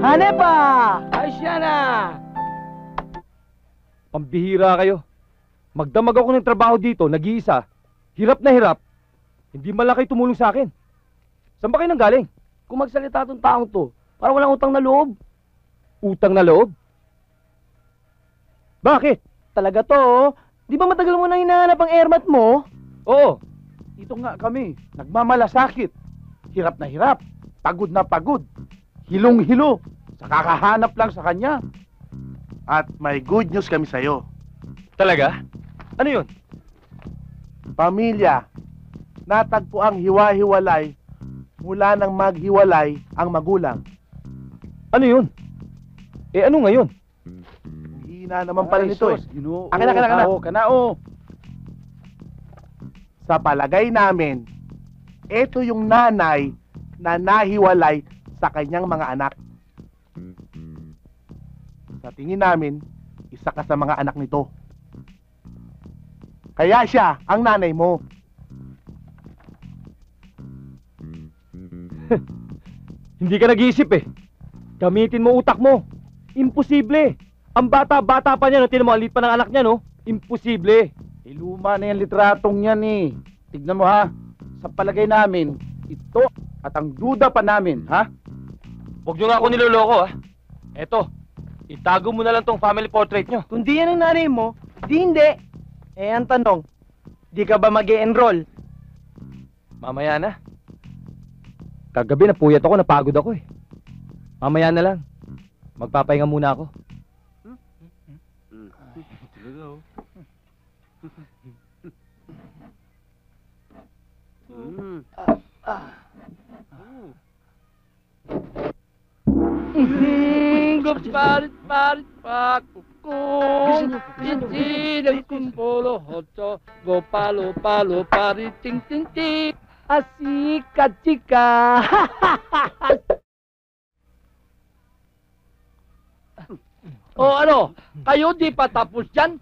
Hanepa! Ayos yan ah! Pambihira kayo. Magdamag ako ng trabaho dito, nag-iisa. Hirap na hirap. Hindi man lang kayo tumulong sa akin. Saan ba kayo nanggaling? Kung magsalita tong taong to, parang walang utang na loob. Utang na loob? Bakit? Talaga to, oh. Di ba matagal mo na hinahanap ang airmat mo? Oo. Ito nga kami, nagmamalasakit. Hirap na hirap, pagod na pagod. Hilong-hilo, sa kakahanap lang sa kanya. At may good news kami sa'yo. Talaga? Ano yun? Pamilya, natagpo ang hiwa-hiwalay mula nang maghiwalay ang magulang. Ano yun? Eh ano ngayon? Hina naman pala nito eh. Akin na. Kanao. Sa palagay namin, ito yung nanay na nahiwalay sa kanyang mga anak. Sa tingin namin, isa ka sa mga anak nito. Kaya siya ang nanay mo. Hindi ka nag-iisip eh. Gamitin mo utak mo. Imposible. Ang bata-bata pa niya, no? Tinan mo, ang liit pa ng anak niya, no? Imposible. Luma na yung litratong yan eh. Tignan mo ha, sa palagay namin, ito at ang duda pa namin, ha? Huwag niyo nga ako niloloko, ha? Eto, itago mo na lang tong family portrait niyo. Kung di yan ang nanay mo, di hindi. Eh, ang tanong, di ka ba mag-e-enroll? Mamaya na. Kagabi napuyat ako, napagod ako eh. Mamaya na lang. Magpapahinga muna ako. Parit, pakukong, hindi nagkumpolo, hoto, go palo, parit, ting, asika, chika. O ano, kayo di pa tapos dyan?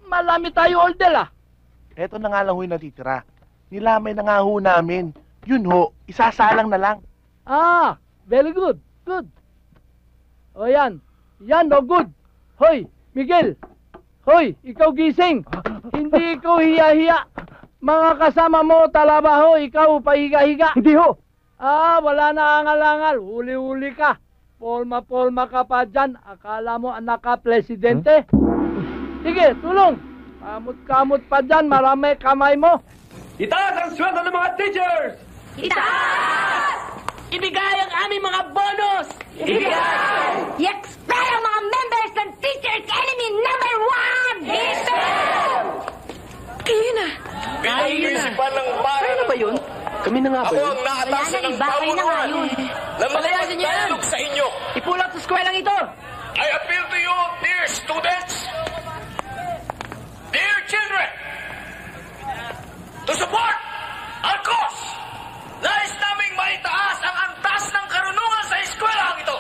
Malami tayo order ah. Eto na nga lang ho yung natitira. Nilamay na nga ho namin. Yun ho, isasalang na lang. Ah, very good, good. O yan, yan o good. Hoy, Miguel. Hoy, ikaw gising. Hindi ikaw hiya-hiya. Mga kasama mo, talabaho, ikaw pahiga-higa. Hindi ho. Ah, wala na angal-angal. Huli-huli ka. Polma-polma ka pa dyan. Akala mo anak ka, presidente? Sige, tulong. Kamot-kamot pa dyan. Marami kamay mo. Itaas ang sweldo ng mga teachers! Itaas! Ibigay ang aming mga bonus! Ibigay! I-expel ang mga members ng Teachers Enemy number 1! Expel! Kayo na. Pinag-iisipan ng bayan. Ano ba yun? Kami na nga ba Ako yun? ang naatasan ng Iba kayo na nga yun. na Palayasin niyo yan. makapagdialog sa inyo. Ipulot sa skwelang ito. I appeal to you, dear students, dear children, to support our cause. Nais naming maitaas ang antas ng karunungan sa eskwelahan ito.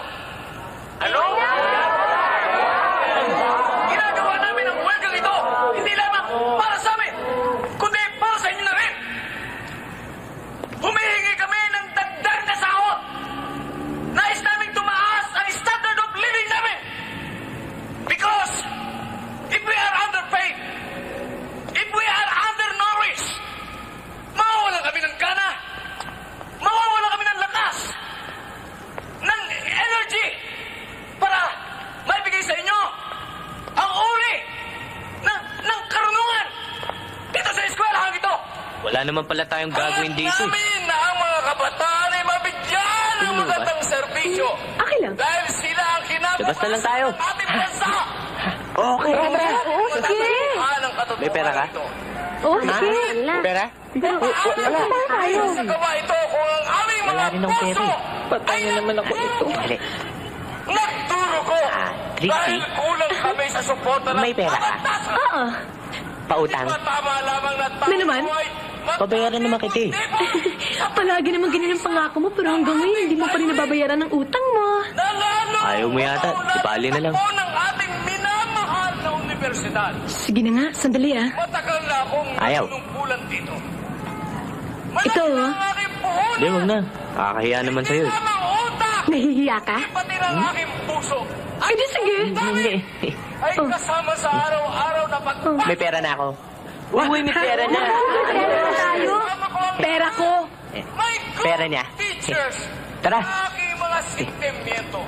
Ano? Ginagawa namin ang welgang ito, hindi lamang para sa amin, kundi para sa inyo na rin. Humihingi kami ng dagdag na sahod. Nais naming tumaas ang standard of living namin. Because if we are underpaid, if we are undernourished, mawawalan kami ng gana, mawawalan kami ng lakas, ng energy para maibigay sa inyo ang uri ng karunungan dito sa eskwelahan ito. Wala naman pala tayong gagawin dito. Ayaw namin na ang mga kabataan ay mabigyan ng magandang serbisyo. Okay lang. Dahil sila ang Labas na lang tayo. ng ating bansa. Okay. Oo, sige. May pera ka? Oo, sige. Pera? Wala. Tayo. Nagawa ito kung ang aming mga Wala rin ng pera puso. eh. Patay na naman ako ito. Dali. Nagturo ko. Trixie? Dahil kulang kami sa suporta ng May pera ka? kabatas. Oo. Pautang. Di ba tama lamang na tayo May naman? ay Pabayaran naman kita eh. Palagi naman ganyan ang pangako mo, pero hanggang ngayon hindi mo pa rin nababayaran ng utang mo. Ayaw mo yata. Ibali na lang. ng ating minamahal na universidad. Sige na nga, sandali ah. Matagal na akong Ayaw. nanunungkulan dito. Ito, Malaki oh. ang aking puhunan. Hindi, wag na. Kakahiya naman sa'yo eh. Tamang utak. Nahihiya ka? Pati ng aking puso. Ay, di sige. Hindi. Ay kasama sa araw-araw na pagpapalaki. May pera na ako. Uy, may pera na. Pera na tayo. Pera ko. My good Pera niya. teachers. Tara. Aking mga sentimiento.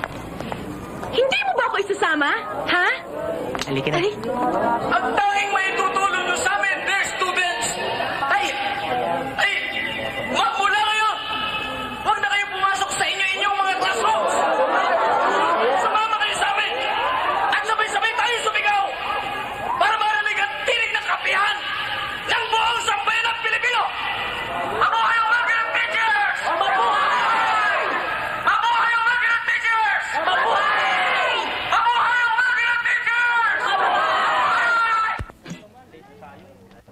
Hindi mo ba ako isasama? Ha? Halika na. Ay, Ang tanging may tutulong nyo sa amin, dear students, ay, magmula ngayon, huwag na kayong pumasok sa inyong mga classrooms. Sumama kayo sa amin, at sabay-sabay tayo sumigaw para marinig ang tinig ng kapihan ng buong sambayan ng Pilipino. Mabuhay ang mga ganang teachers! Mabuhay! Mabuhay ang mga ganang teachers! Mabuhay! Mabuhay ang mga ganang teachers!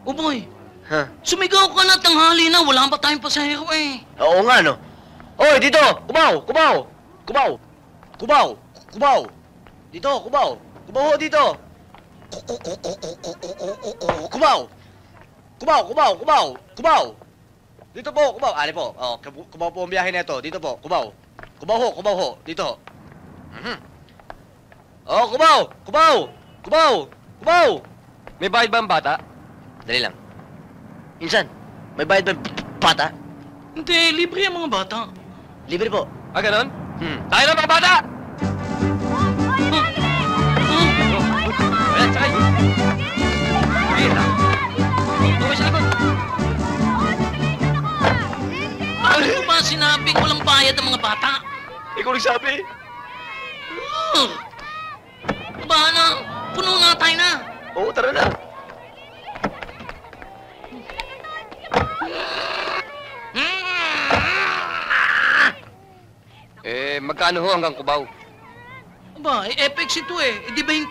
Uboy, Ha? sumigaw ka na tanghali na. Wala pa tayong pasahero eh. Oo nga, no? Hoy, dito! Kubaw! Kubaw! Kubaw! Kubaw! Kubaw! Dito, kubaw! Kubaw ho, dito! Kubaw! Kubaw! Kubaw! Kubaw! Kubaw! Dito po, kubaw! Ali po. Oh, kubaw po ang biyahe nito. Dito po, kubaw. Kubaw ho, kubaw ho. Dito. Oh, kubaw! Kubaw! Kubaw! Kubaw! May bayad ba ang bata? Dali lang. Insan, may bayad ba ang bata? Hindi, libre ang mga bata. Libre po. Ah, ganon? Tayo na mga bata! Ayan, sakay! Sige, na. Tuloy sa likod. Bakit mo ba sinabing walang bayad ang mga bata? Ikaw nagsabi. Ba na, puno na tayo na. Oo, tara na. Magkano ho hanggang Cubao? Ba, Apex ito eh. Di 20.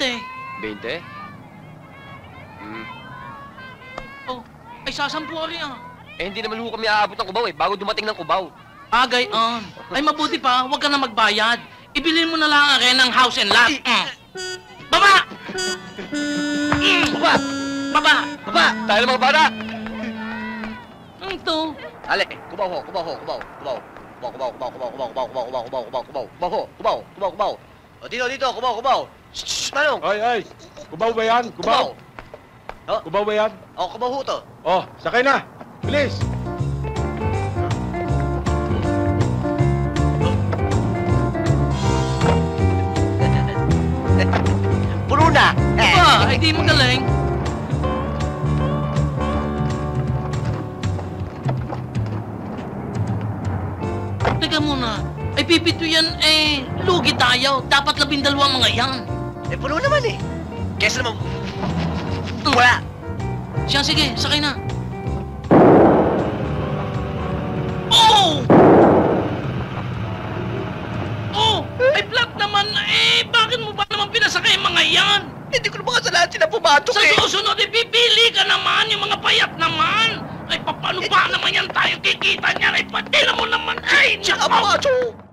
20? Oh, ay sasampu ka rin ah. Hindi naman ho kami aabot ng Cubao bago dumating ng Cubao. Agay on. Ay mabuti pa, huwag ka na magbayad. Ibilin mo na lang ang akin ng house and lot. Baba! Baba! Baba! Baba! Tayo ng mga bata! Ito. Ale, Cubao ho, Cubao ho, Cubao, Cubao. Cubao, Cubao, Cubao, Cubao, Cubao, Cubao, Cubao, Cubao, Cubao, Cubao, Cubao ho, Cubao, Cubao, Cubao. O, dito, Cubao, Cubao. Shhh, Manong! Ay, kubaw ba yan? Cubao! Oh, Kubaw ba yan? oh, Cubao ho to. Oh, sakay na! Bilis! Puno na! Ba, ay di magaling. Teka muna. Ay pipito yan eh. Lugi tayo. Dapat 12 mga yan. Puno naman eh. Kesa naman, wala. Siya, sige. Sakay na. Oh! Oh! Ay flat naman eh. Bakit mo ba naman pinasakay ang mga yan? Hindi ko naman kasalanan sila pumatok Sa eh. susunod, ipipili ka naman, yung mga payat naman. Ay, paano pa naman yan tayo kikita niyan? Ay, patila mo naman. Ay, Tsaka pumasok.